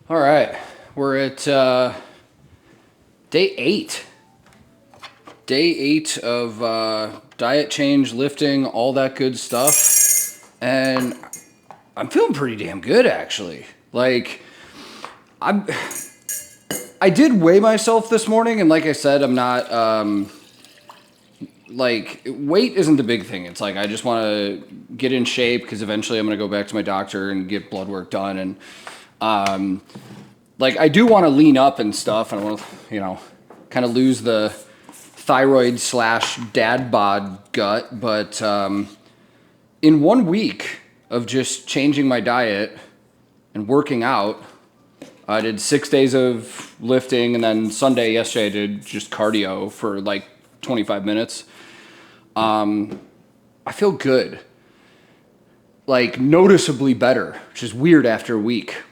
All right, we're at day 8. Day 8 of diet change, lifting, all that good stuff. And I'm feeling pretty damn good, actually. Like, I did weigh myself this morning, and like I said, I'm not, like, weight isn't the big thing. It's like, I just want to get in shape, because eventually I'm going to go back to my doctor and get blood work done, and, like, I do want to lean up and stuff, and I want to, kind of lose the thyroid / dad bod gut, but in 1 week of just changing my diet and working out, I did 6 days of lifting, and then Sunday yesterday I did just cardio for like 25 minutes. I feel good, like noticeably better, which is weird after a week.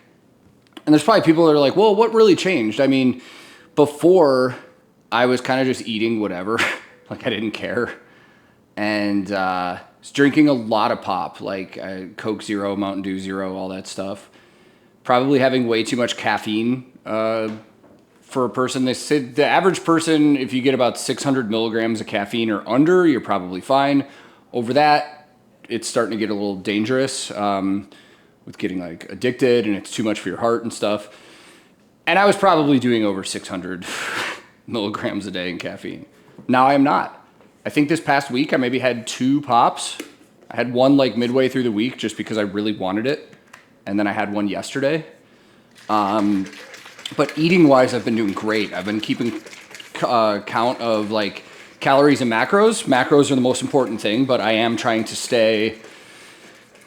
And there's probably people that are like, well, what really changed? I mean, before I was kind of just eating whatever, like I didn't care. And was drinking a lot of pop, like Coke Zero, Mountain Dew Zero, all that stuff. Probably having way too much caffeine for a person. They said the average person, if you get about 600 milligrams of caffeine or under, you're probably fine. Over that, it's starting to get a little dangerous with getting like addicted, and it's too much for your heart and stuff. And I was probably doing over 600 milligrams a day in caffeine. Now I am not. I think this past week I maybe had 2 pops. I had one like midway through the week just because I really wanted it. And then I had one yesterday. But eating wise, I've been doing great. I've been keeping count of like calories and macros. Macros are the most important thing, but I am trying to stay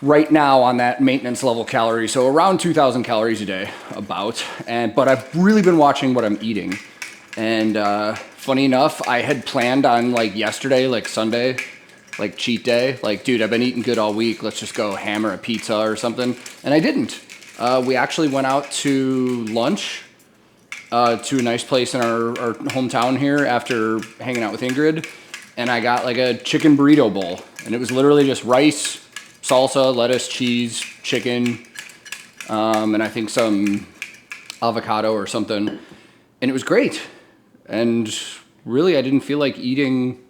right now on that maintenance level calorie. So around 2,000 calories a day, about. But I've really been watching what I'm eating. And funny enough, I had planned on like yesterday, like Sunday, like cheat day. Like, dude, I've been eating good all week. Let's just go hammer a pizza or something. And I didn't. We actually went out to lunch to a nice place in our hometown here after hanging out with Ingrid. And I got like a chicken burrito bowl. And it was literally just rice, salsa, lettuce, cheese, chicken, and I think some avocado or something. And it was great. And really, I didn't feel like eating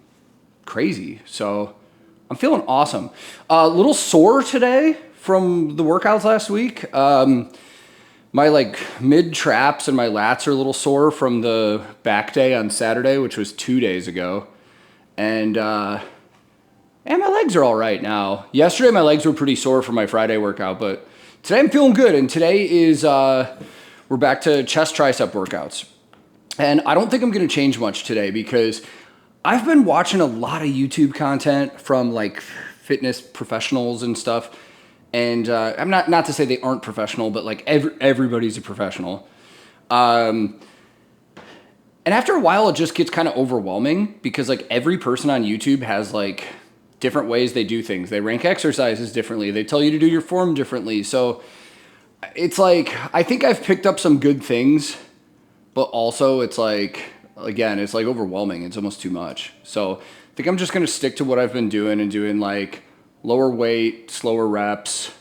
crazy. So I'm feeling awesome. A little sore today from the workouts last week. My like mid traps and my lats are a little sore from the back day on Saturday, which was 2 days ago. And my legs are all right now. Yesterday, my legs were pretty sore from my Friday workout, but today I'm feeling good. And today is, we're back to chest tricep workouts. And I don't think I'm going to change much today because I've been watching a lot of YouTube content from like fitness professionals and stuff. And I'm not to say they aren't professional, but like everybody's a professional. And after a while, it just gets kind of overwhelming because like every person on YouTube has like different ways they do things. They rank exercises differently. They tell you to do your form differently. So it's like, I think I've picked up some good things, but also it's like, again, it's like overwhelming. It's almost too much. So I think I'm just going to stick to what I've been doing and doing like lower weight, slower reps,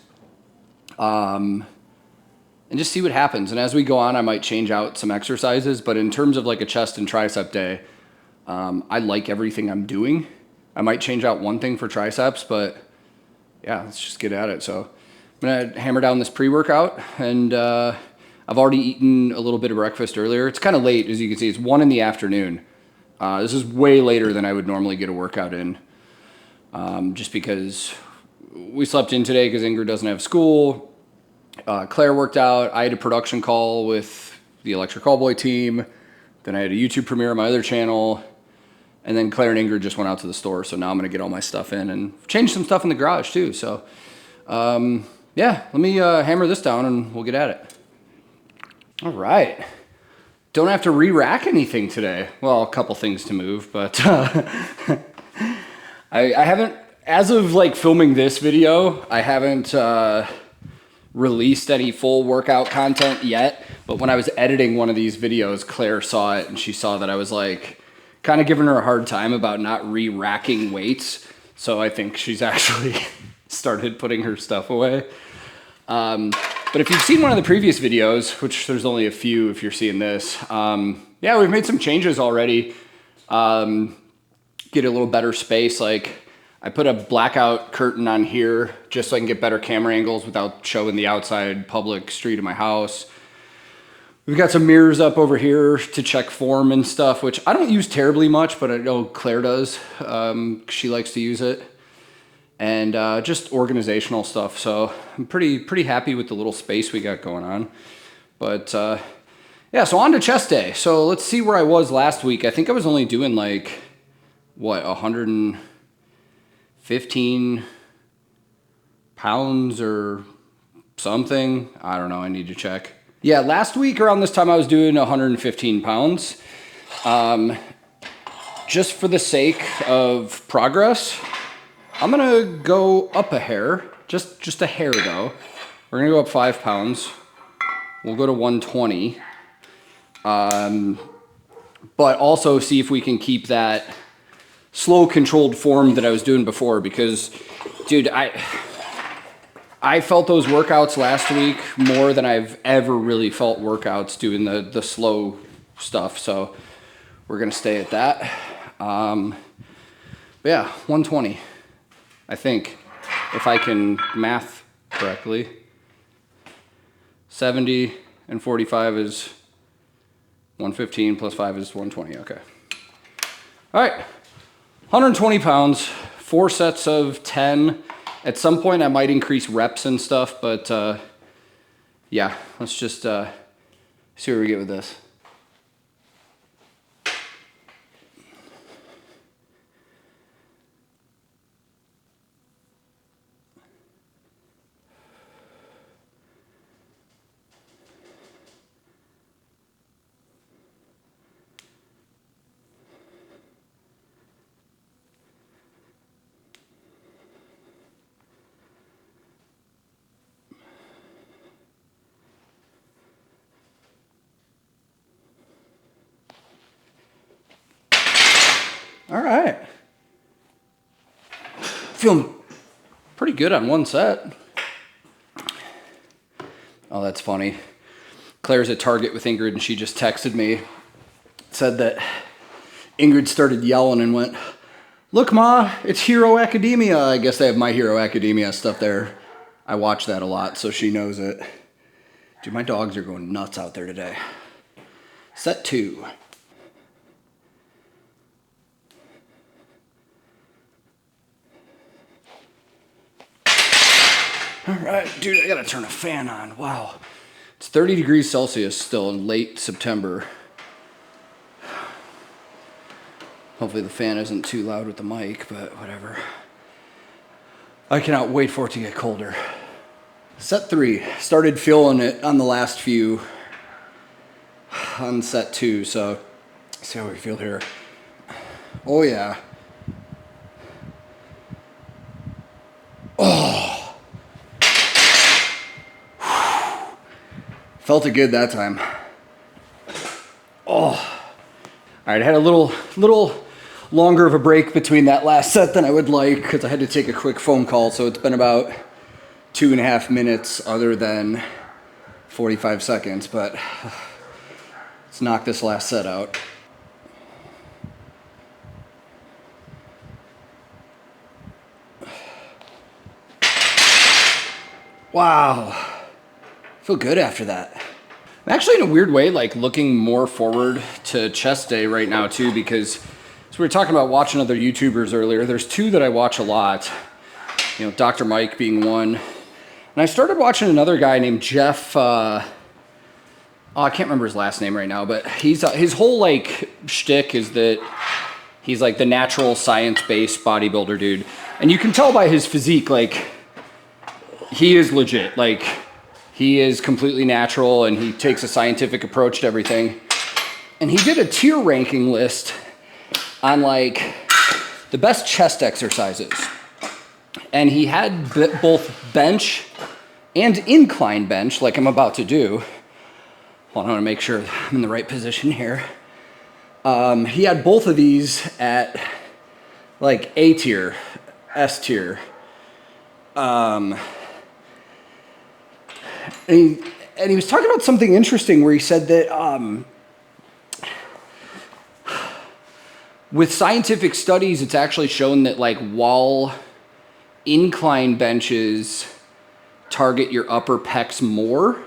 and just see what happens. And as we go on, I might change out some exercises, but in terms of like a chest and tricep day, I like everything I'm doing. I might change out one thing for triceps, but yeah, let's just get at it. So I'm going to hammer down this pre-workout, and I've already eaten a little bit of breakfast earlier. It's kind of late, as you can see. It's 1 p.m. This is way later than I would normally get a workout in, just because we slept in today because Ingrid doesn't have school. Claire worked out. I had a production call with the Electric Callboy team. Then I had a YouTube premiere on my other channel. And then Claire and Ingrid just went out to the store. So now I'm going to get all my stuff in and change some stuff in the garage too. So, yeah, let me hammer this down and we'll get at it. All right. Don't have to re-rack anything today. Well, a couple things to move, but I haven't, as of like filming this video, I haven't released any full workout content yet. But when I was editing one of these videos, Claire saw it and she saw that I was like kind of giving her a hard time about not re-racking weights. So I think she's actually started putting her stuff away. But But if you've seen one of the previous videos, which there's only a few if you're seeing this, yeah, we've made some changes already. Get a little better space. Like I put a blackout curtain on here just so I can get better camera angles without showing the outside public street of my house. We've got some mirrors up over here to check form and stuff, which I don't use terribly much, but I know Claire does. She likes to use it. And just organizational stuff. So I'm pretty happy with the little space we got going on. But yeah, so on to chest day. So let's see where I was last week. I think I was only doing like, what, 115 pounds or something. I don't know, I need to check. Yeah, last week around this time I was doing 115 pounds. Just for the sake of progress, I'm gonna go up a hair, just a hair though. We're gonna go up 5 pounds. We'll go to 120. But also see if we can keep that slow controlled form that I was doing before, because dude, I felt those workouts last week more than I've ever really felt workouts doing the slow stuff. So we're gonna stay at that. But yeah, 120. I think, if I can math correctly. 70 and 45 is 115 plus 5 is 120, okay. All right, 120 pounds, 4 sets of 10. At some point I might increase reps and stuff, but yeah, let's just see where we get with this. All right. Feeling pretty good on one set. Oh, that's funny. Claire's at Target with Ingrid and she just texted me. Said that Ingrid started yelling and went, "Look, Ma, it's Hero Academia." I guess they have My Hero Academia stuff there. I watch that a lot, so she knows it. Dude, my dogs are going nuts out there today. Set 2. All right, dude, I gotta turn a fan on. Wow. It's 30 degrees Celsius still in late September. Hopefully the fan isn't too loud with the mic, but whatever. I cannot wait for it to get colder. Set 3, started feeling it on the last few on set 2, so see how we feel here. Oh yeah. Oh. Felt it good that time. Oh. All right, I had a little longer of a break between that last set than I would like because I had to take a quick phone call, so it's been about 2.5 minutes other than 45 seconds, but let's knock this last set out. Wow. Feel good after that. I'm actually in a weird way like looking more forward to chest day right now too, because as we were talking about watching other YouTubers earlier, there's 2 that I watch a lot. You know, Dr. Mike being one. And I started watching another guy named Jeff, oh, I can't remember his last name right now, but he's his whole like shtick is that he's like the natural science-based bodybuilder dude. And you can tell by his physique, like he is legit. Like he is completely natural and he takes a scientific approach to everything. And he did a tier ranking list on like the best chest exercises. And he had both bench and incline bench, like I'm about to do. Hold on, I want to make sure I'm in the right position here. He had both of these at like A tier, S tier. And he was talking about something interesting where he said that with scientific studies, it's actually shown that like while incline benches target your upper pecs more,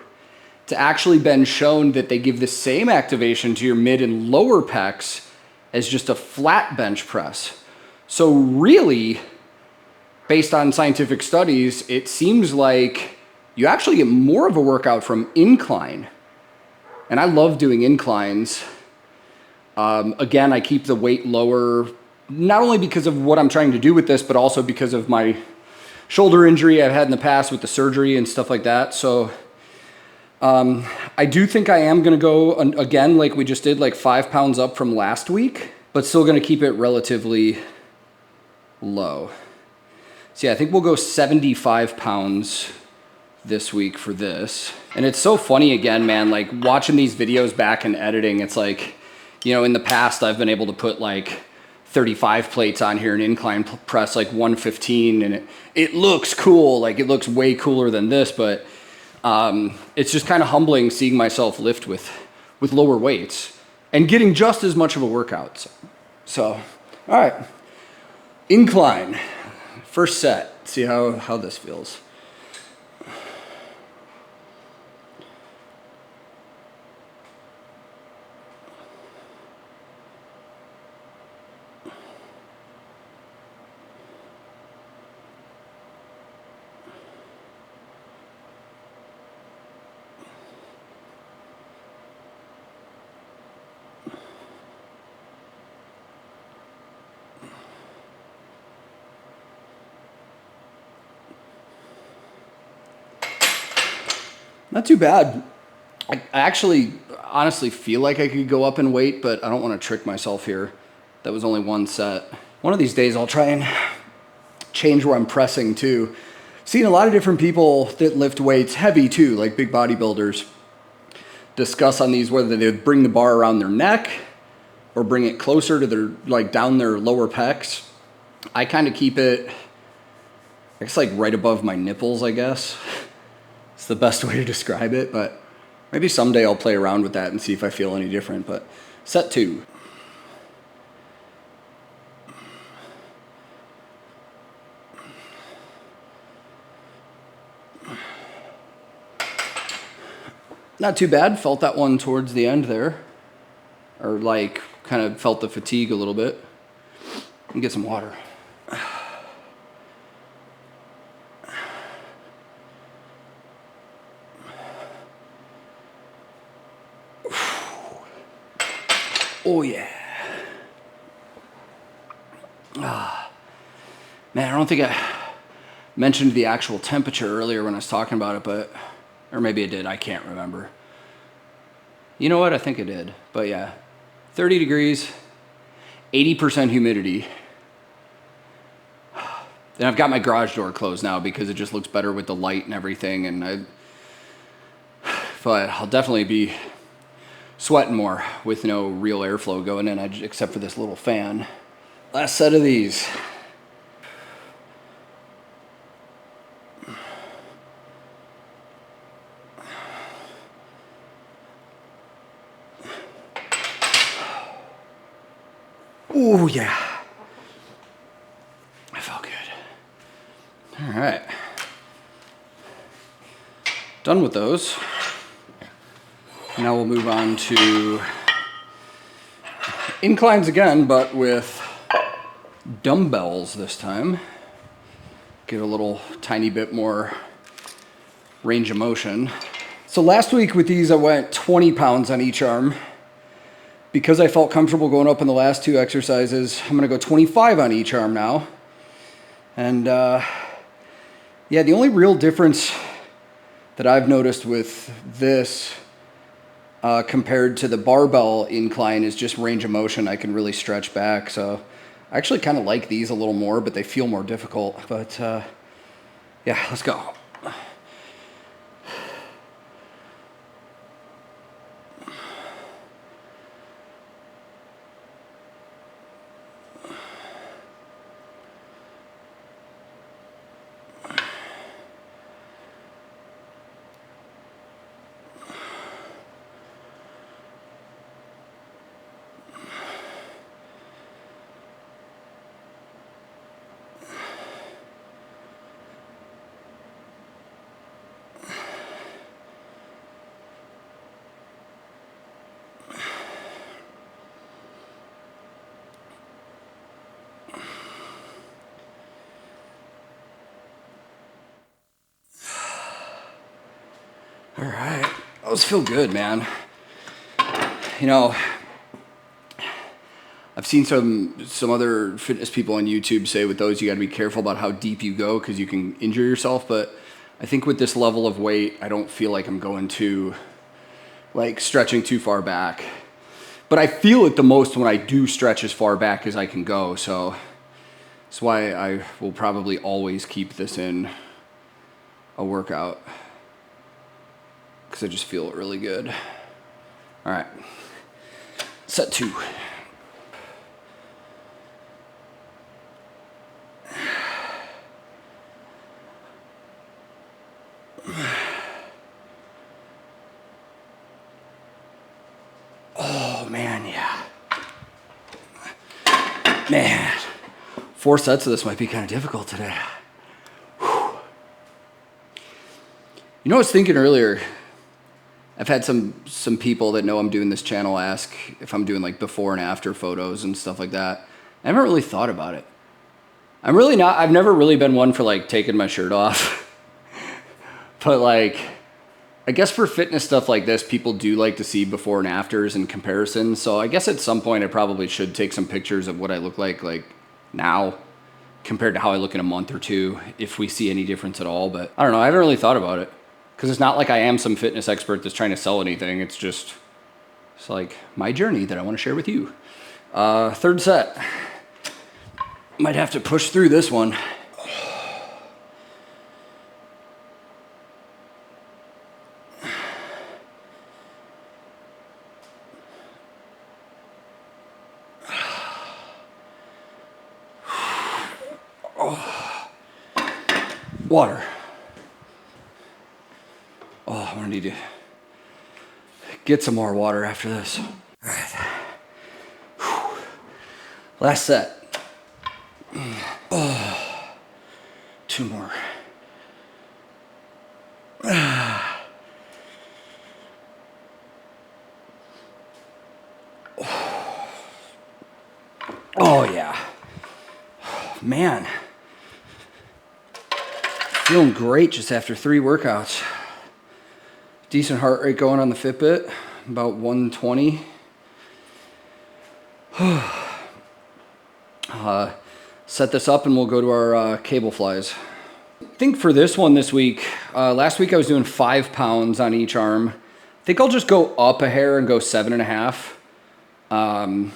it's actually been shown that they give the same activation to your mid and lower pecs as just a flat bench press. So really, based on scientific studies, it seems like you actually get more of a workout from incline. And I love doing inclines. Again, I keep the weight lower, not only because of what I'm trying to do with this, but also because of my shoulder injury I've had in the past with the surgery and stuff like that. So I do think I am going to go, again, like we just did, like 5 pounds up from last week, but still going to keep it relatively low. So yeah, I think we'll go 75 pounds this week for this. And it's so funny again, man, like watching these videos back and editing, it's like, you know, in the past I've been able to put like 35 plates on here and incline press like 115 and it looks cool. Like it looks way cooler than this, but it's just kind of humbling seeing myself lift with lower weights and getting just as much of a workout. So all right, incline, first set, see how this feels. Not too bad. I actually honestly feel like I could go up in weight, but I don't want to trick myself here. That was only one set. One of these days I'll try and change where I'm pressing too. Seen a lot of different people that lift weights heavy too, like big bodybuilders, discuss on these whether they bring the bar around their neck or bring it closer to their, like down their lower pecs. I kind of keep it, I guess like right above my nipples, I guess. It's the best way to describe it, but maybe someday I'll play around with that and see if I feel any different. But set 2. Not too bad. Felt that one towards the end there. Or like kind of felt the fatigue a little bit. Let me get some water. Oh yeah. Man, I don't think I mentioned the actual temperature earlier when I was talking about it, but, or maybe I did, I can't remember. You know what, I think I did, but yeah. 30 degrees, 80% humidity. Then I've got my garage door closed now because it just looks better with the light and everything, and but I'll definitely be sweating more with no real airflow going in, except for this little fan. Last set of these. Oh yeah. I felt good. All right. Done with those. Now we'll move on to inclines again, but with dumbbells this time. Get a little tiny bit more range of motion. So last week with these, I went 20 pounds on each arm. Because I felt comfortable going up in the last 2 exercises, I'm gonna go 25 on each arm now. And yeah, the only real difference that I've noticed with this compared to the barbell incline is just range of motion. I can really stretch back. So I actually kind of like these a little more, but they feel more difficult. But yeah, let's go. All right, those feel good, man. You know, I've seen some other fitness people on YouTube say with those, you got to be careful about how deep you go because you can injure yourself. But I think with this level of weight, I don't feel like I'm going to like stretching too far back. But I feel it the most when I do stretch as far back as I can go. So that's why I will probably always keep this in a workout because I just feel it really good. All right, set 2. Oh man, yeah. Man, 4 sets of this might be kind of difficult today. Whew. You know, I was thinking earlier, I've had some people that know I'm doing this channel ask if I'm doing like before and after photos and stuff like that. I haven't really thought about it. I've never really been one for like taking my shirt off. But like, I guess for fitness stuff like this, people do like to see before and afters and comparisons. So I guess at some point I probably should take some pictures of what I look like now compared to how I look in a month or 2, if we see any difference at all. But I don't know, I haven't really thought about it because it's not like I am some fitness expert that's trying to sell anything. It's like my journey that I want to share with you. 3rd set. Might have to push through this one. Water. Oh, I'm gonna need to get some more water after this. All right. Whew. Last set. Oh, 2 more. Oh yeah. Man. Feeling great just after 3 workouts. Decent heart rate going on the Fitbit, about 120. Set this up and we'll go to our cable flies. I think for this one this week, last week I was doing 5 pounds on each arm. I think I'll just go up a hair and go 7.5.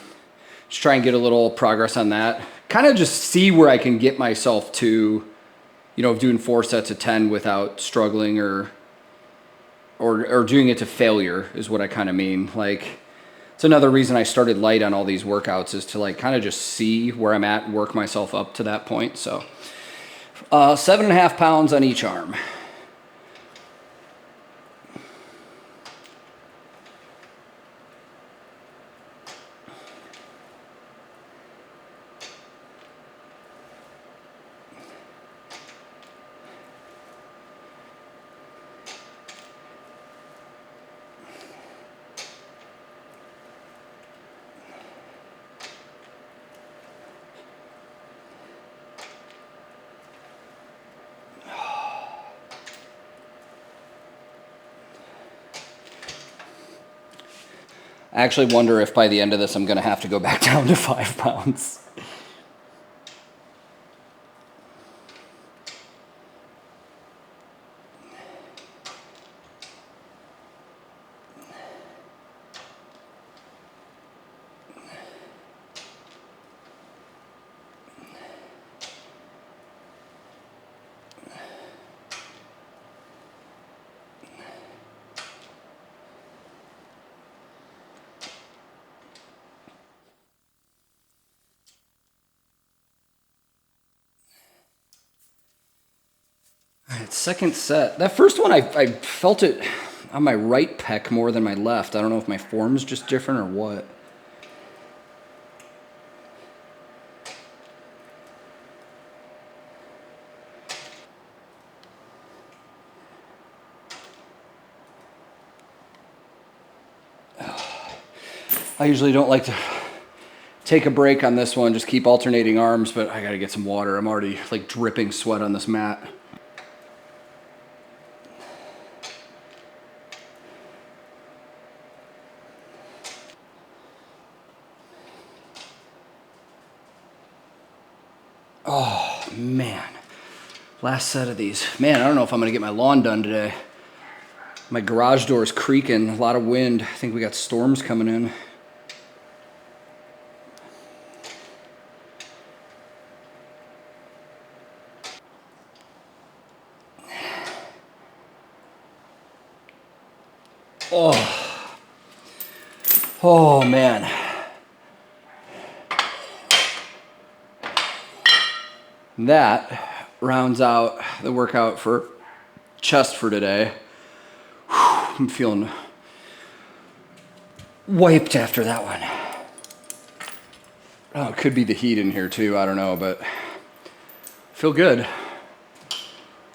Just try and get a little progress on that. Kind of just see where I can get myself to, doing 4 sets of 10 without struggling or doing it to failure is what I kind of mean. Like, it's another reason I started light on all these workouts is to like kind of just see where I'm at and work myself up to that point. So 7.5 pounds on each arm. I actually wonder if by the end of this, I'm going to have to go back down to 5 pounds. All right, second set. That first one, I felt it on my right pec more than my left. I don't know if my form's just different or what. I usually don't like to take a break on this one, just keep alternating arms, but I gotta get some water. I'm already like dripping sweat on this mat. Oh, man. Last set of these. Man, I don't know if I'm going to get my lawn done today. My garage door is creaking. A lot of wind. I think we got storms coming in. Oh. Oh, man. That rounds out the workout for chest for today. Whew, I'm feeling wiped after that one. Oh, it could be the heat in here too. I don't know, but feel good.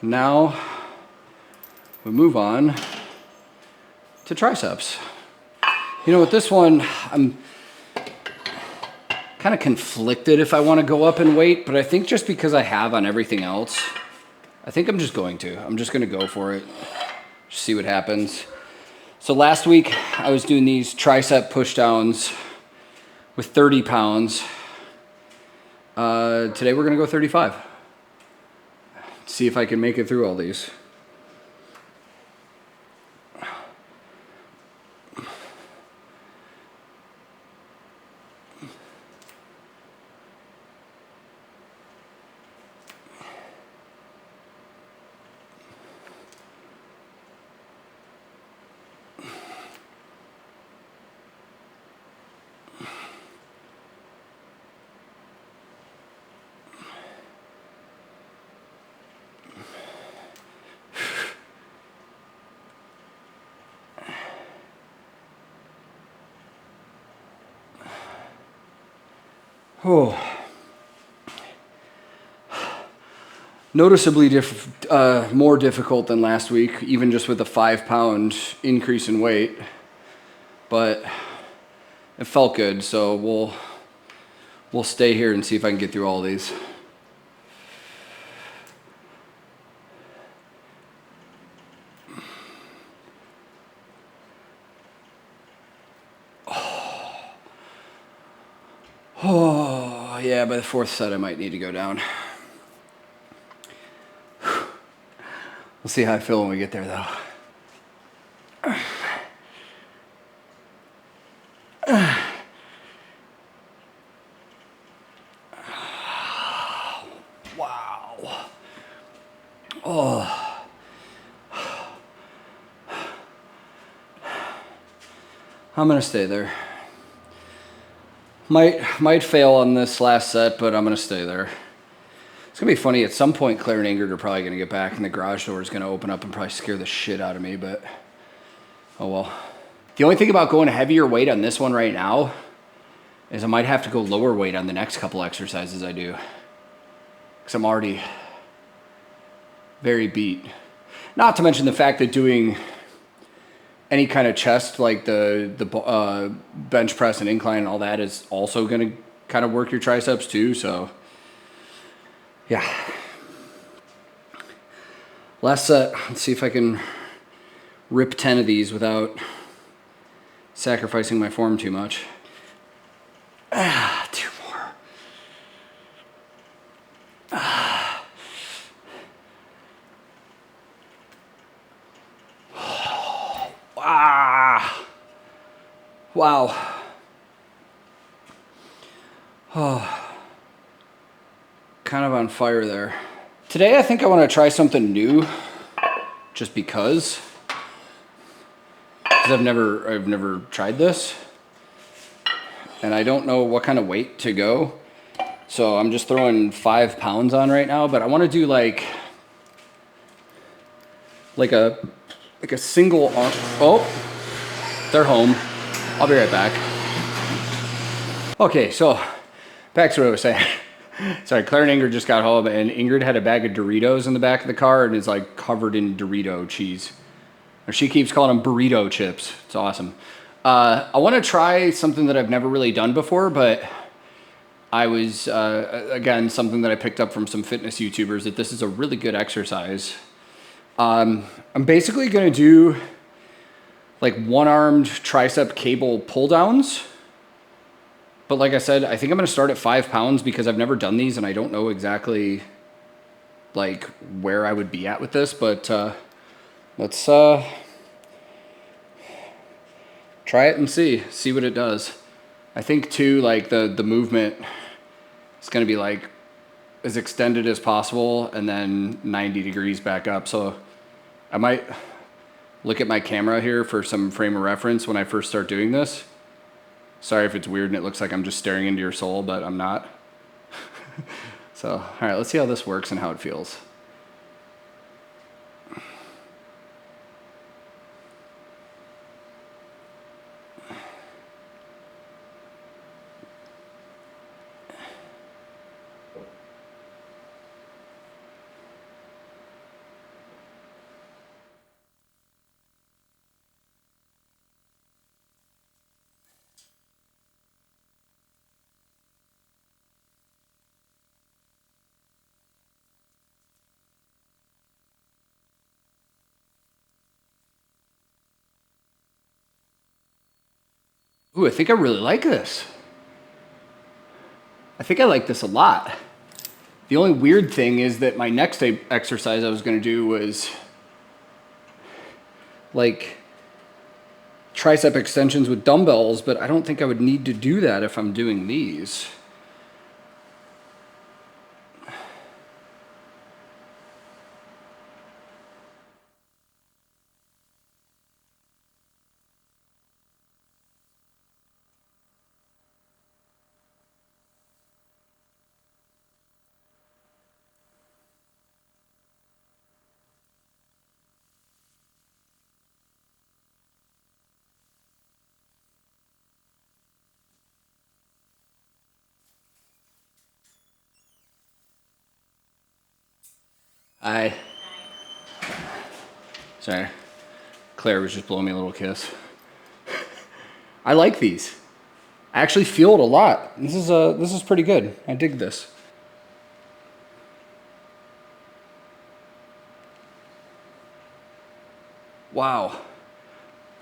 Now we move on to triceps. You know, with this one, I'm kind of conflicted if I want to go up in weight, but I think just because I have on everything else, I think I'm just going to. I'm just going to go for it. Just see what happens. So last week I was doing these tricep push downs with 30 pounds. Today we're going to go 35. See if I can make it through all these. Oh. Noticeably more difficult than last week, even just with a 5-pound increase in weight. But it felt good, so we'll stay here and see if I can get through all these. Oh, yeah, by the fourth set I might need to go down. We'll see how I feel when we get there, though. Wow. Oh. I'm gonna stay there. Might fail on this last set, but I'm gonna stay there. It's gonna be funny. At some point, Claire and Ingrid are probably gonna get back, and the garage door is gonna open up and probably scare the shit out of me. But oh well. The only thing about going heavier weight on this one right now is I might have to go lower weight on the next couple exercises I do, because I'm already very beat. Not to mention the fact that doing any kind of chest, like the bench press and incline and all that, is also going to kind of work your triceps too. So yeah. Last set. Let's see if I can rip 10 of these without sacrificing my form too much. 2 more. Wow. Oh. Kind of on fire there. Today I think I want to try something new, just because I've never tried this, and I don't know what kind of weight to go. So I'm just throwing 5 pounds on right now, but I want to do like a single arm. Oh, they're home. I'll be right back. Okay, so back to what I was saying. Sorry, Claire and Ingrid just got home, and Ingrid had a bag of Doritos in the back of the car and is like covered in Dorito cheese. Or she keeps calling them burrito chips. It's awesome. I want to try something that I've never really done before, but I was, again, something that I picked up from some fitness YouTubers, that this is a really good exercise. I'm basically going to do like one-armed tricep cable pull downs. But like I said, I think I'm going to start at 5 pounds because I've never done these and I don't know exactly like where I would be at with this, but let's try it and see what it does. I think too, like the movement is going to be like as extended as possible and then 90 degrees back up. So I might look at my camera here for some frame of reference when I first start doing this. Sorry if it's weird and it looks like I'm just staring into your soul, but I'm not. So, all right, let's see how this works and how it feels. Ooh, I think I really like this. I think I like this a lot. The only weird thing is that my next exercise I was going to do was like tricep extensions with dumbbells, but I don't think I would need to do that if I'm doing these. Sorry, Claire was just blowing me a little kiss. I like these. I actually feel it a lot. This is pretty good. I dig this. Wow.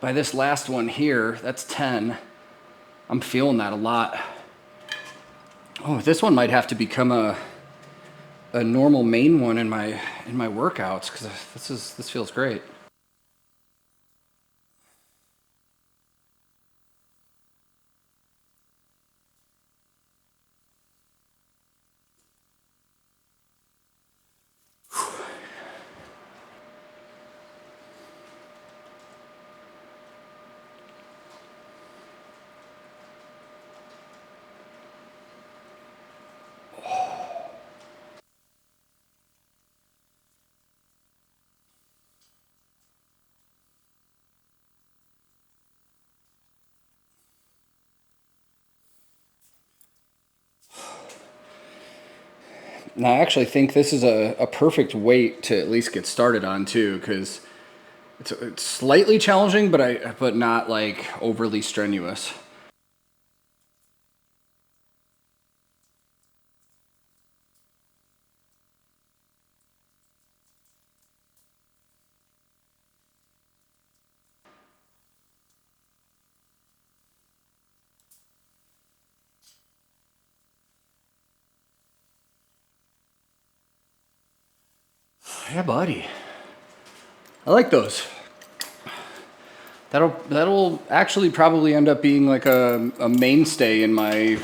By this last one here, that's 10. I'm feeling that a lot. Oh, this one might have to become a normal main one in my workouts because this feels great. Now, I actually think this is a perfect weight to at least get started on too, because it's slightly challenging, but not like overly strenuous. Yeah, buddy. I like those. That'll actually probably end up being like a mainstay in my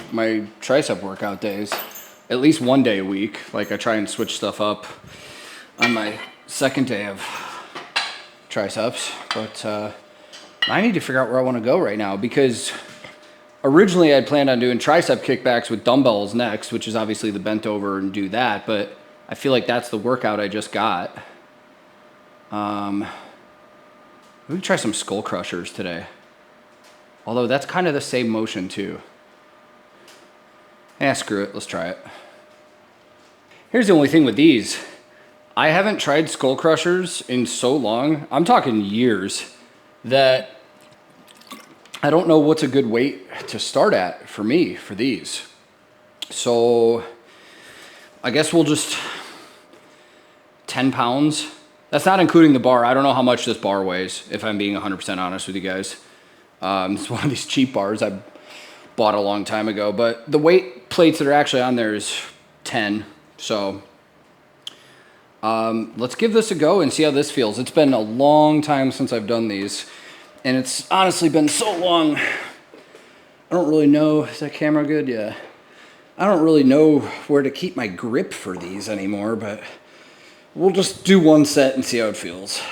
tricep workout days. At least one day a week. Like I try and switch stuff up on my second day of triceps. But I need to figure out where I want to go right now because originally I'd planned on doing tricep kickbacks with dumbbells next, which is obviously the bent over and do that. But I feel like that's the workout I just got. We can try some skull crushers today. Although that's kind of the same motion too. Screw it, let's try it. Here's the only thing with these. I haven't tried skull crushers in so long, I'm talking years, that I don't know what's a good weight to start at for me for these. So I guess we'll just 10 pounds. That's not including the bar. I don't know how much this bar weighs, if I'm being 100% honest with you guys. It's one of these cheap bars I bought a long time ago. But the weight plates that are actually on there is 10. So let's give this a go and see how this feels. It's been a long time since I've done these, and it's honestly been so long. I don't really know. Is that camera good? Yeah. I don't really know where to keep my grip for these anymore, but we'll just do one set and see how it feels.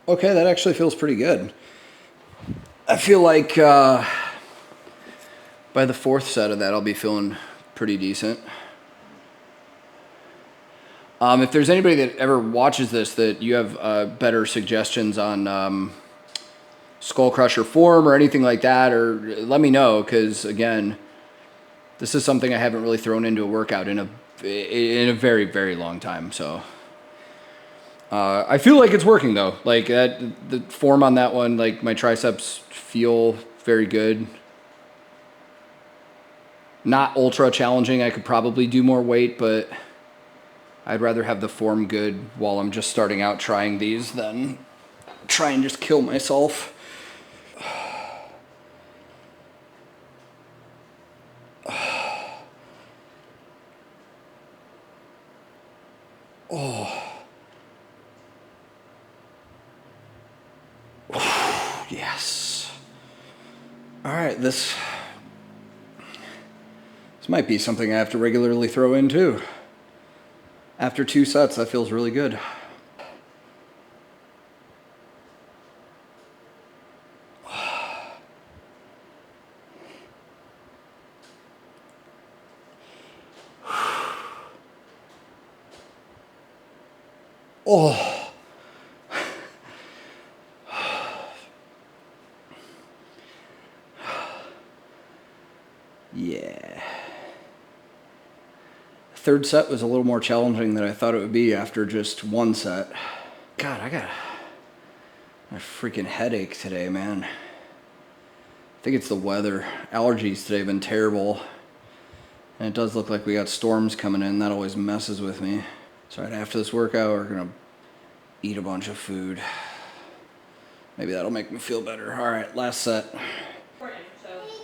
Okay, that actually feels pretty good. I feel like by the 4th set of that, I'll be feeling pretty decent. If there's anybody that ever watches this that you have better suggestions on skull crusher form or anything like that, or let me know, because again, this is something I haven't really thrown into a workout in a very, very long time. So I feel like it's working though. Like that, the form on that one, like my triceps feel very good. Not ultra challenging. I could probably do more weight, but I'd rather have the form good while I'm just starting out trying these than try and just kill myself. Oh. Yes. All right, this might be something I have to regularly throw in too. After 2 sets, that feels really good. Oh. Yeah. 3rd set was a little more challenging than I thought it would be after just 1 set. God, I got a freaking headache today, man. I think it's the weather. Allergies today have been terrible. And it does look like we got storms coming in. That always messes with me. So right after this workout, we're gonna eat a bunch of food. Maybe that'll make me feel better. All right, last set. Hey,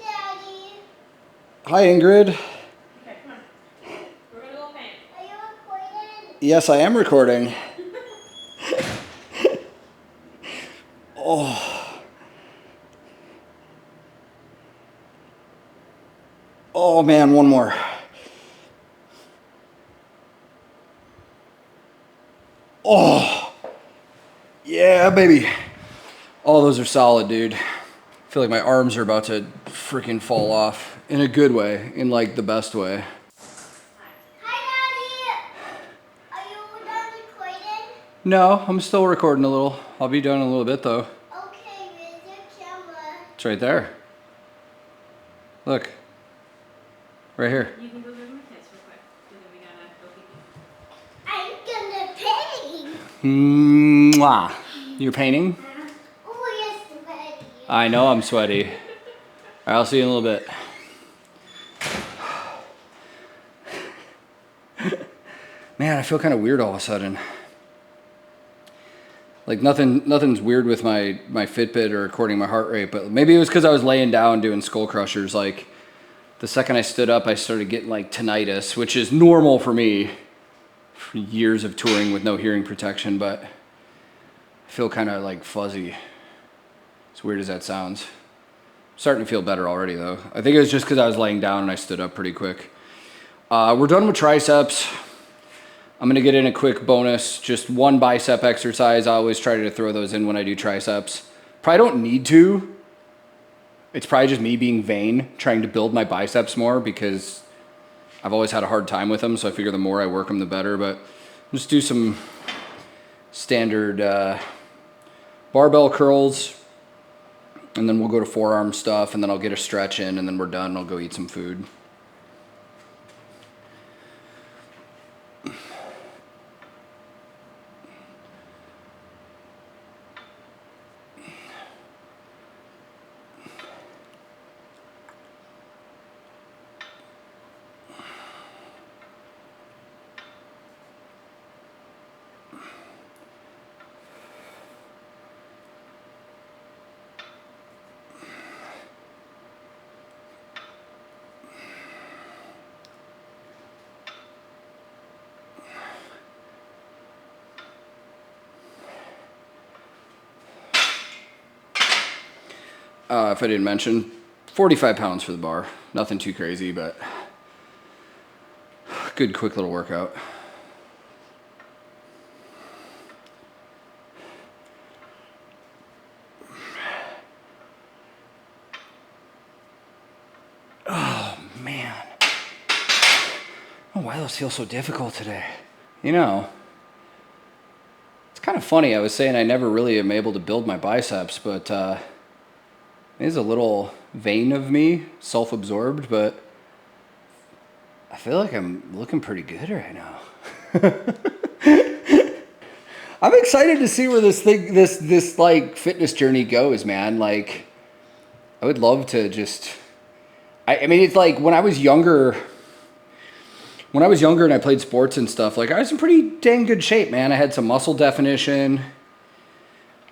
Daddy. Hi, Ingrid. Okay, come on. We're gonna go paint. Are you recording? Yes, I am recording. Oh. Oh man, one more. Oh. Yeah, baby. Oh, those are solid, dude. I feel like my arms are about to freaking fall off in a good way, in like the best way. Hi, Daddy. Are you done recording? No, I'm still recording a little. I'll be done in a little bit though. Okay, where's your camera? It's right there. Look. Right here. You can go give him a kiss real quick. And then we gotta go pee pee. I'm gonna paint. Mwah. You're painting? Oh, yes, Daddy. I know I'm sweaty. All right, I'll see you in a little bit. Man, I feel kind of weird all of a sudden. Like nothing's weird with my Fitbit or recording my heart rate, but maybe it was because I was laying down doing skull crushers. Like the second I stood up, I started getting like tinnitus, which is normal for me for years of touring with no hearing protection, but I feel kind of like fuzzy. As weird as that sounds. Starting to feel better already though. I think it was just because I was laying down and I stood up pretty quick. We're done with triceps. I'm gonna get in a quick bonus, just 1 bicep exercise. I always try to throw those in when I do triceps. Probably don't need to, It's probably just me being vain, trying to build my biceps more because I've always had a hard time with them. So I figure the more I work them, the better. But just do some standard barbell curls, and then we'll go to forearm stuff, and then I'll get a stretch in, and then we're done. I'll go eat some food. If I didn't mention, 45 pounds for the bar. Nothing too crazy, but good quick little workout. Oh, man. Oh, why those feel so difficult today? You know, it's kind of funny. I was saying I never really am able to build my biceps, but it is a little vain of me, self-absorbed, but I feel like I'm looking pretty good right now. I'm excited to see where this like fitness journey goes, man. Like, I would love to just, I mean, it's like when I was younger and I played sports and stuff, like I was in pretty dang good shape, man. I had some muscle definition.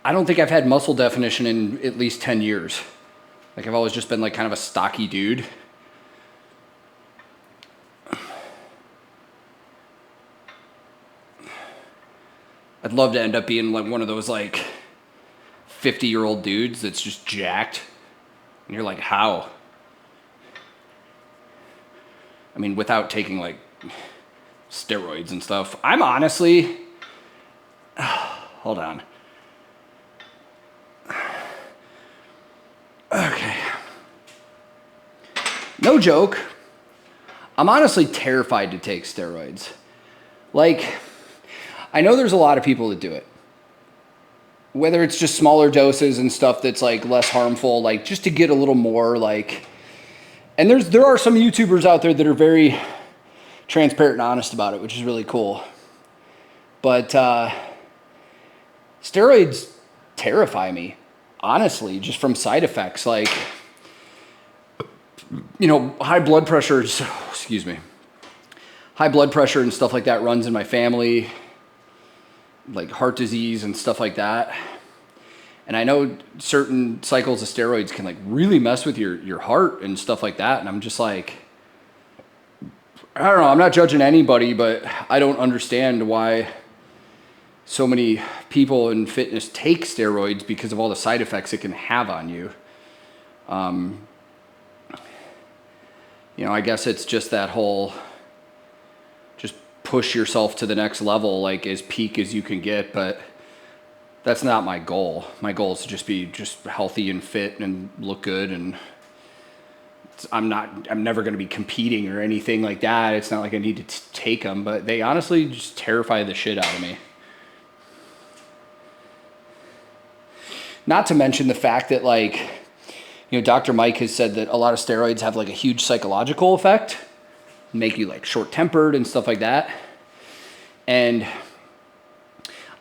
I don't think I've had muscle definition in at least 10 years. Like I've always just been like kind of a stocky dude. I'd love to end up being like one of those like 50-year-old dudes that's just jacked. And you're like, how? I mean, without taking like steroids and stuff. I'm honestly, hold on. Okay. No joke. I'm honestly terrified to take steroids. Like, I know there's a lot of people that do it. Whether it's just smaller doses and stuff that's like less harmful, like just to get a little more like, and there are some YouTubers out there that are very transparent and honest about it, which is really cool. But steroids terrify me, honestly, just from side effects. Like, you know, high blood pressure, excuse me, high blood pressure and stuff like that runs in my family, like heart disease and stuff like that. And I know certain cycles of steroids can like really mess with your heart and stuff like that. And I'm just like, I don't know, I'm not judging anybody, but I don't understand why so many people in fitness take steroids because of all the side effects it can have on you. You know, I guess it's just that whole, just push yourself to the next level, like as peak as you can get, but that's not my goal. My goal is to just be just healthy and fit and look good, and I'm never going to be competing or anything like that. It's not like I need to take them, but they honestly just terrify the shit out of me. Not to mention the fact that, like, you know, Dr. Mike has said that a lot of steroids have like a huge psychological effect, make you like short-tempered and stuff like that. And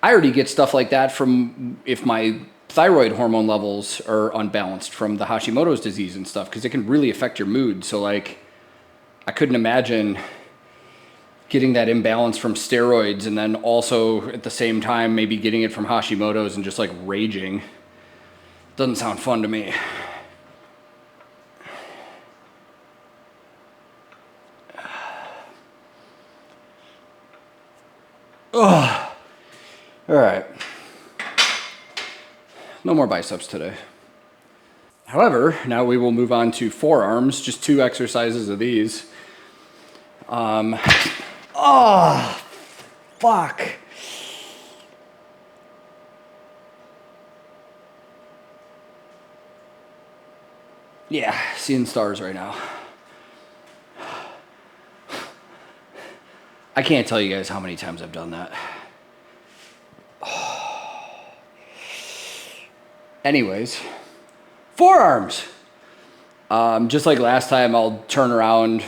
I already get stuff like that from if my thyroid hormone levels are unbalanced from the Hashimoto's disease and stuff, because it can really affect your mood. So like, I couldn't imagine getting that imbalance from steroids and then also at the same time maybe getting it from Hashimoto's and just like raging. Doesn't sound fun to me. Ugh. All right. No more biceps today. However, now we will move on to forearms, just 2 exercises of these. Oh, fuck. Yeah, seeing stars right now. I can't tell you guys how many times I've done that. Anyways, forearms. Just like last time, I'll turn around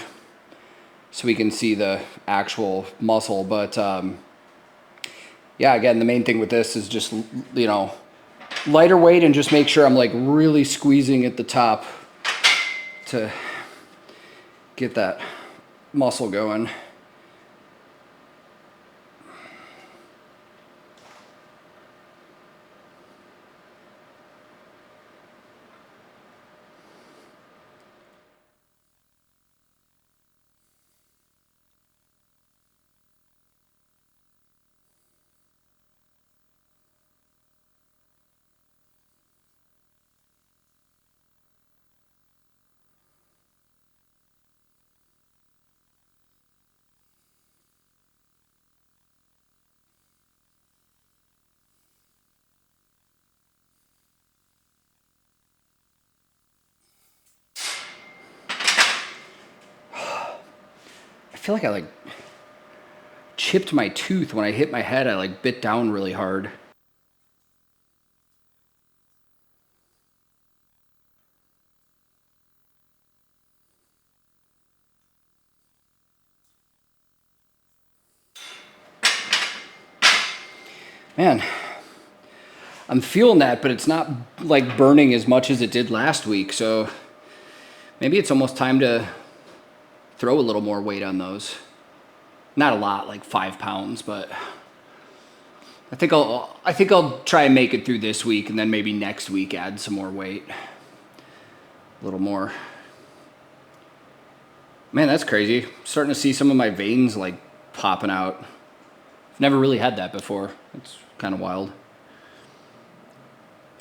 so we can see the actual muscle. But yeah, again, the main thing with this is just, you know, lighter weight and just make sure I'm like really squeezing at the top to get that muscle going. I feel like I like chipped my tooth when I hit my head. I like bit down really hard. Man, I'm feeling that, but it's not like burning as much as it did last week. So maybe it's almost time to throw a little more weight on those. Not a lot, like 5 pounds, but I think I'll try and make it through this week, and then maybe next week add some more weight. A little more. Man, that's crazy. Starting to see some of my veins like popping out. I've never really had that before. It's kind of wild.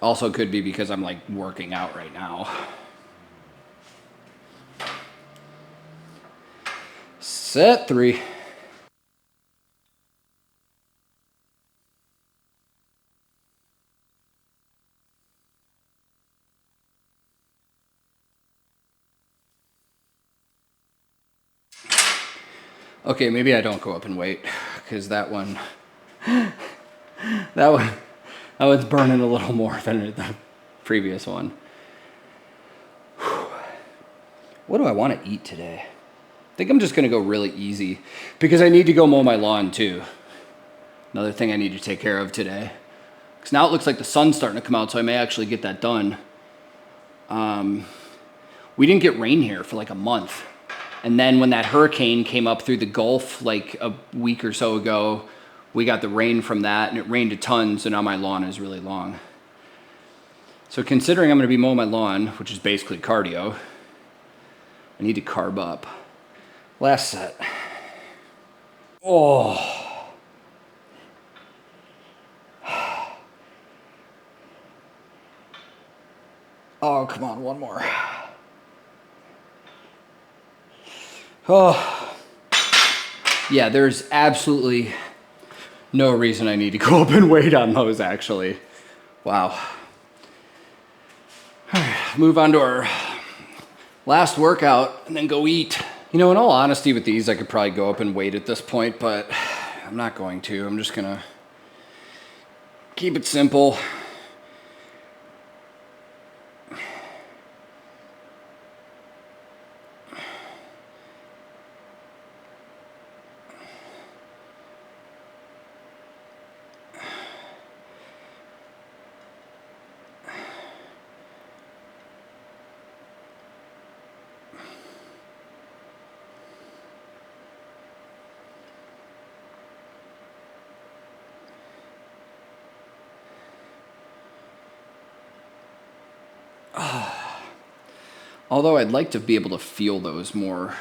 Also could be because I'm like working out right now. Set 3. Okay, maybe I don't go up in weight because that one, that one, that one's burning a little more than the previous one. What do I want to eat today? I think I'm just going to go really easy because I need to go mow my lawn too. Another thing I need to take care of today. Because now it looks like the sun's starting to come out, so I may actually get that done. We didn't get rain here for like a month. And then when that hurricane came up through the Gulf like a week or so ago, we got the rain from that, and it rained a ton, so now my lawn is really long. So considering I'm going to be mowing my lawn, which is basically cardio, I need to carb up. Last set. Oh. Oh, come on, one more. Oh. Yeah, there's absolutely no reason I need to go up in weight on those, actually. Wow. All right, move on to our last workout and then go eat. You know, in all honesty with these, I could probably go up in weight at this point, but I'm not going to. I'm just gonna keep it simple. Although I'd like to be able to feel those more. I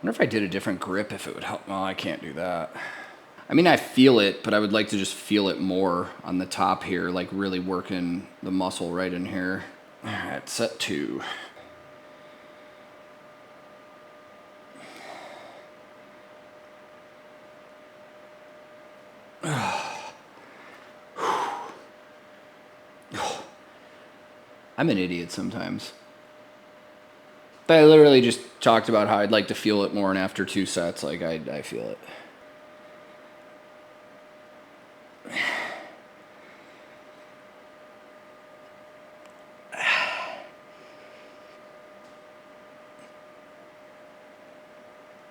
wonder if I did a different grip if it would help. Well, I can't do that. I mean, I feel it, but I would like to just feel it more on the top here, like really working the muscle right in here. All right, set 2. I'm an idiot sometimes. But I literally just talked about how I'd like to feel it more, and after 2 sets, like I feel it.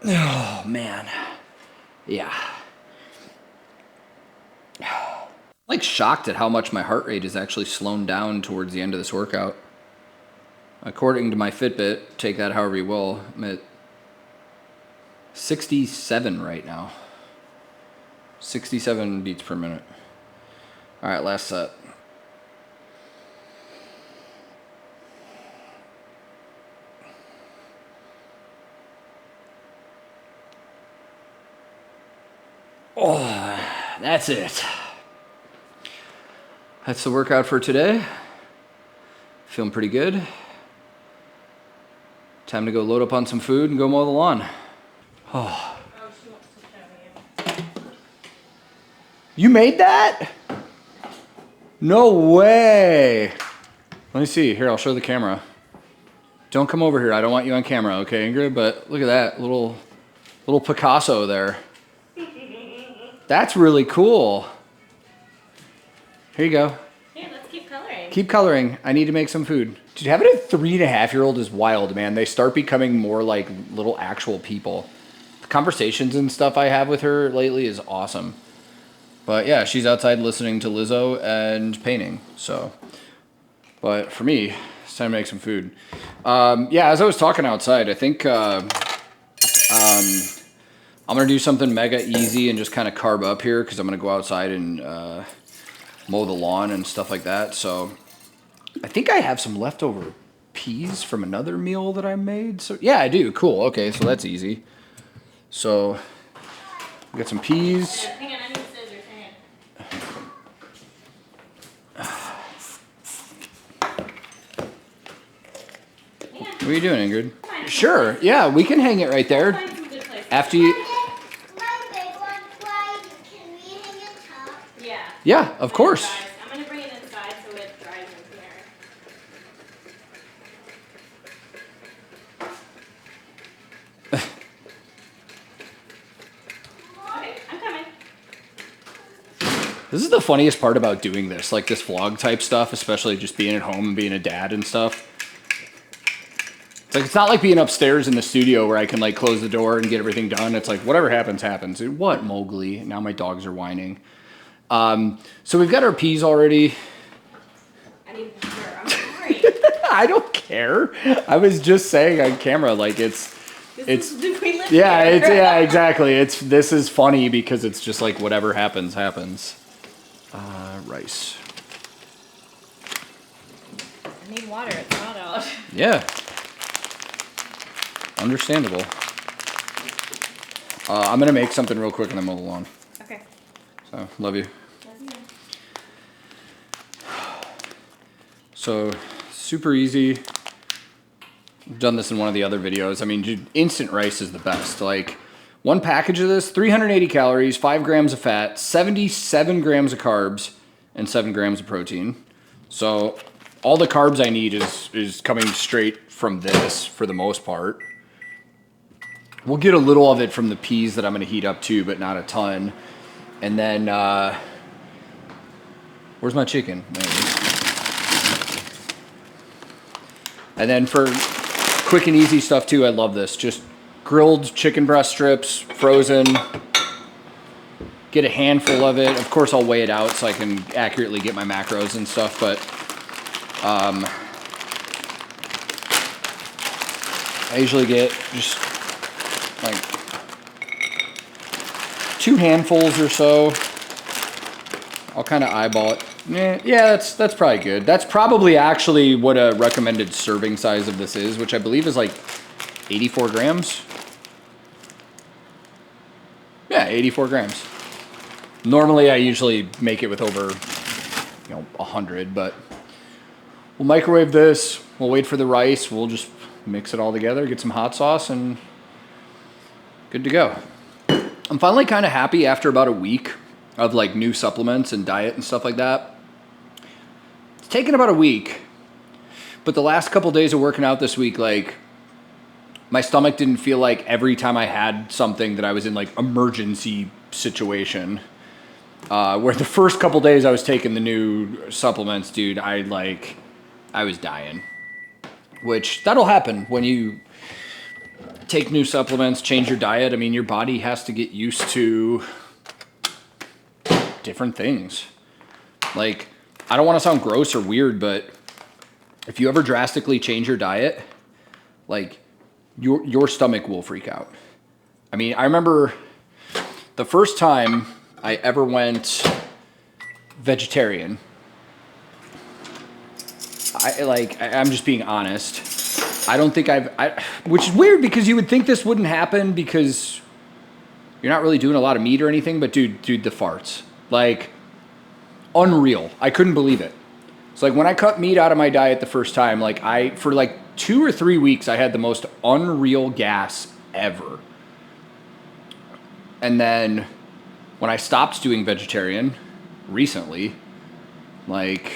Oh man. Yeah. Like shocked at how much my heart rate is actually slowing down towards the end of this workout. According to my Fitbit, take that however you will, I'm at 67 right now. 67 beats per minute. All right, last set. Oh, that's it. That's the workout for today. Feeling pretty good. Time to go load up on some food and go mow the lawn. Oh. She wants to show you. You made that? No way. Let me see. Here, I'll show the camera. Don't come over here. I don't want you on camera, okay, Ingrid? But look at that little Picasso there. That's really cool. Here you go. Yeah, let's keep coloring. Keep coloring. I need to make some food. Dude, having a 3.5-year-old is wild, man. They start becoming more like little actual people. The conversations and stuff I have with her lately is awesome. But yeah, she's outside listening to Lizzo and painting. So, but for me, it's time to make some food. Yeah, as I was talking outside, I think I'm gonna do something mega easy and just kind of carb up here because I'm gonna go outside and mow the lawn and stuff like that. So I think I have some leftover peas from another meal that I made. So yeah, I do. Cool. Okay, so that's easy. So we got some peas. Hang on, I need scissors. Hang on. What are you doing, Ingrid? Sure. Yeah, we can hang it right there. Find some good places. After you. My big one, why can we hang it up? Yeah. Yeah, of course. Guys, I'm gonna bring it inside so it dries in here. Okay, I'm coming. This is the funniest part about doing this, like this vlog type stuff, especially just being at home and being a dad and stuff. It's like, it's not like being upstairs in the studio where I can like close the door and get everything done. It's like whatever happens, happens. What, Mowgli? Now my dogs are whining. So we've got our peas already. I need to stir. I'm sorry. I don't care. I was just saying on camera, like we live yeah, here. yeah, exactly. This is funny because it's just like whatever happens, happens. Rice. I need water. It's not out. Yeah. Understandable. I'm gonna make something real quick and then mow the lawn. Okay. So, love you. So, super easy. I've done this in one of the other videos. I mean, dude, instant rice is the best. Like, one package of this, 380 calories, 5 grams of fat, 77 grams of carbs, and 7 grams of protein. So, all the carbs I need is coming straight from this for the most part. We'll get a little of it from the peas that I'm going to heat up too, but not a ton. And then, where's my chicken? There it is. And then for quick and easy stuff too, I love this. Just grilled chicken breast strips, frozen. Get a handful of it. Of course, I'll weigh it out so I can accurately get my macros and stuff, but I usually get just like 2 handfuls or so. I'll kind of eyeball it. Yeah, that's probably good. That's probably actually what a recommended serving size of this is, which I believe is like 84 grams. Yeah, 84 grams. Normally I usually make it with over 100, but we'll microwave this. We'll wait for the rice. We'll just mix it all together, get some hot sauce, and good to go. I'm finally kind of happy after about a week of like new supplements and diet and stuff like that. It's taken about a week, But the last couple days of working out this week, like, my stomach didn't feel like every time I had something that I was in like emergency situation. Where the first couple days I was taking the new supplements, dude, I was dying. Which that'll happen when you take new supplements, change your diet. I mean, your body has to get used to different things. Like, I don't want to sound gross or weird, but if you ever drastically change your diet, like, your stomach will freak out. I mean, I remember the first time I ever went vegetarian. I'm just being honest. I don't think which is weird because you would think this wouldn't happen because you're not really doing a lot of meat or anything, but dude, the farts. Like, unreal. I couldn't believe it. So like when I cut meat out of my diet the first time, like for like 2 or 3 weeks, I had the most unreal gas ever. And then when I stopped doing vegetarian recently, like,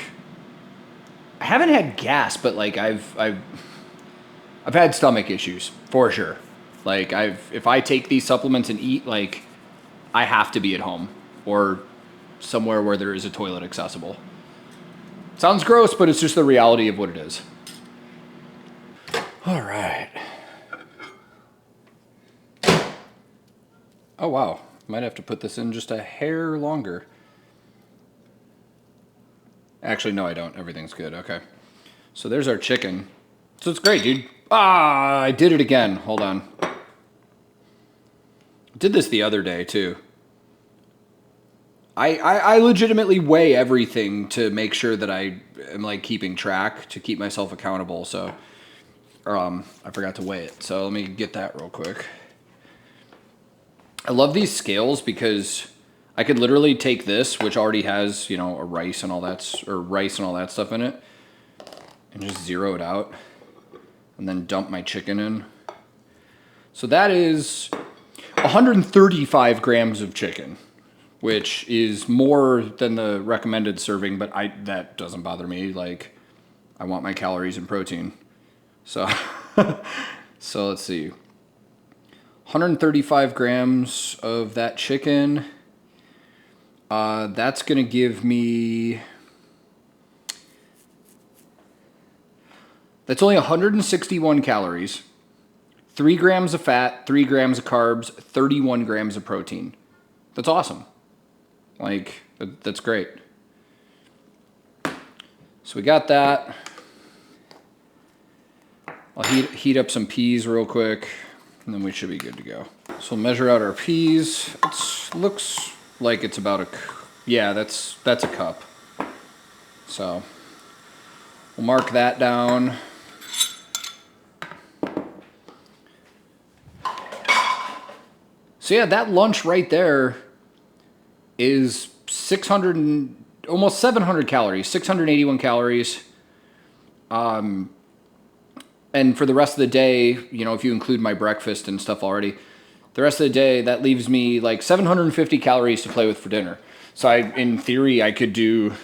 I haven't had gas, but like I've had stomach issues for sure. Like if I take these supplements and eat, like, I have to be at home or somewhere where there is a toilet accessible. Sounds gross, but it's just the reality of what it is. All right. Oh, wow. Might have to put this in just a hair longer. Actually, no, I don't. Everything's good. Okay. So there's our chicken. So it's great, dude. I did it again. Hold on. Did this the other day, too. I legitimately weigh everything to make sure that I am, like, keeping track, to keep myself accountable. So, I forgot to weigh it. So let me get that real quick. I love these scales because I could literally take this, which already has, you know, rice and all that stuff in it, and just zero it out, and then dump my chicken in. So that is 135 grams of chicken, which is more than the recommended serving, but that doesn't bother me. Like, I want my calories and protein. So, so let's see. 135 grams of that chicken. That's going to give me... That's only 161 calories, 3 grams of fat, 3 grams of carbs, 31 grams of protein. That's awesome. Like, that's great. So we got that. I'll heat up some peas real quick, and then we should be good to go. So we'll measure out our peas. It looks like it's about that's a cup. So we'll mark that down. So yeah, that lunch right there is 600 and almost 700 calories, 681 calories. And for the rest of the day, you know, if you include my breakfast and stuff already, the rest of the day, that leaves me like 750 calories to play with for dinner. So in theory, I could do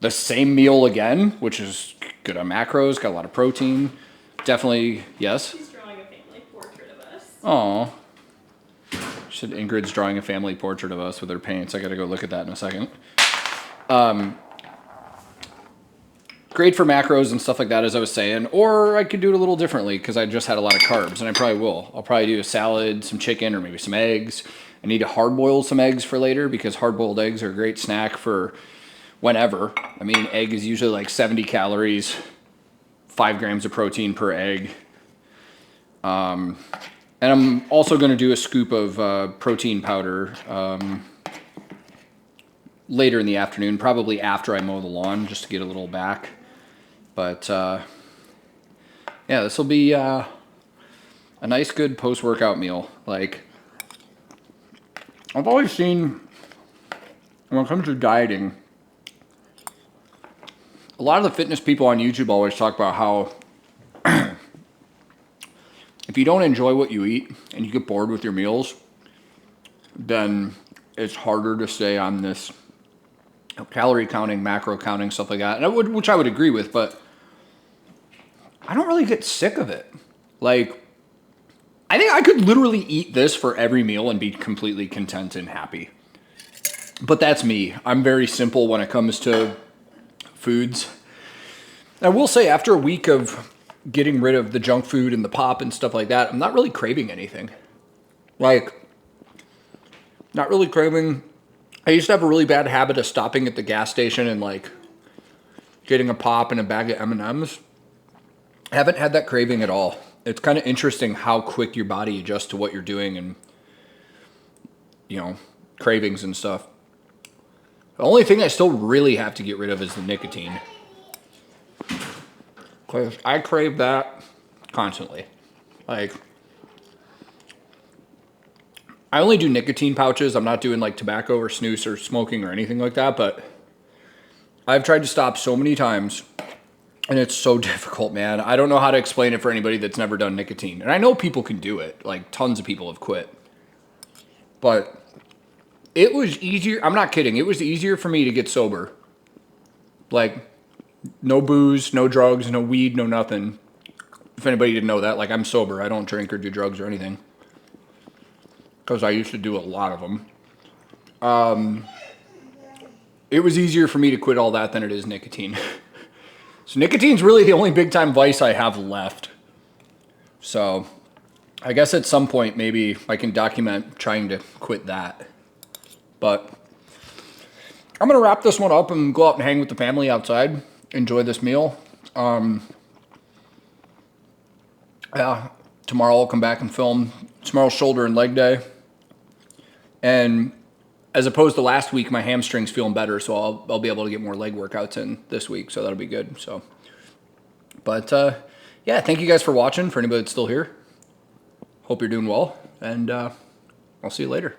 the same meal again, which is good on macros, got a lot of protein. Definitely, yes? She's drawing a family portrait of us. Aw. Ingrid's drawing a family portrait of us with her paints. I gotta go look at that in a second. Great for macros and stuff like that, as I was saying. Or I could do it a little differently because I just had a lot of carbs, and I probably will. I'll probably do a salad, some chicken, or maybe some eggs. I need to hard-boil some eggs for later because hard-boiled eggs are a great snack for whenever. I mean, egg is usually like 70 calories, 5 grams of protein per egg. And I'm also going to do a scoop of protein powder later in the afternoon, probably after I mow the lawn, just to get a little back. But yeah, this will be a nice, good post-workout meal. Like, I've always seen, when it comes to dieting, a lot of the fitness people on YouTube always talk about how if you don't enjoy what you eat and you get bored with your meals, then it's harder to stay on this calorie counting, macro counting, stuff like that, which I would agree with. But I don't really get sick of it. Like, I think I could literally eat this for every meal and be completely content and happy. But that's me. I'm very simple when it comes to foods. I will say, after a week of getting rid of the junk food and the pop and stuff like that, I'm not really craving anything. Like, not really craving. I used to have a really bad habit of stopping at the gas station and like getting a pop and a bag of M&Ms. I haven't had that craving at all. It's kind of interesting how quick your body adjusts to what you're doing and, you know, cravings and stuff. The only thing I still really have to get rid of is the nicotine. Because I crave that constantly. Like, I only do nicotine pouches. I'm not doing like tobacco or snus or smoking or anything like that, but I've tried to stop so many times and it's so difficult, man. I don't know how to explain it for anybody that's never done nicotine. And I know people can do it. Like, tons of people have quit. But it was easier. I'm not kidding. It was easier for me to get sober. Like, no booze, no drugs, no weed, no nothing. If anybody didn't know that, like, I'm sober. I don't drink or do drugs or anything. Because I used to do a lot of them. It was easier for me to quit all that than it is nicotine. So nicotine's really the only big time vice I have left. So I guess at some point maybe I can document trying to quit that. But I'm going to wrap this one up and go out and hang with the family outside. Enjoy this meal. Yeah, tomorrow I'll come back and film. Tomorrow's shoulder and leg day. And as opposed to last week, my hamstring's feeling better, so I'll be able to get more leg workouts in this week, so that'll be good. So, but yeah, thank you guys for watching. For anybody that's still here, hope you're doing well, and I'll see you later.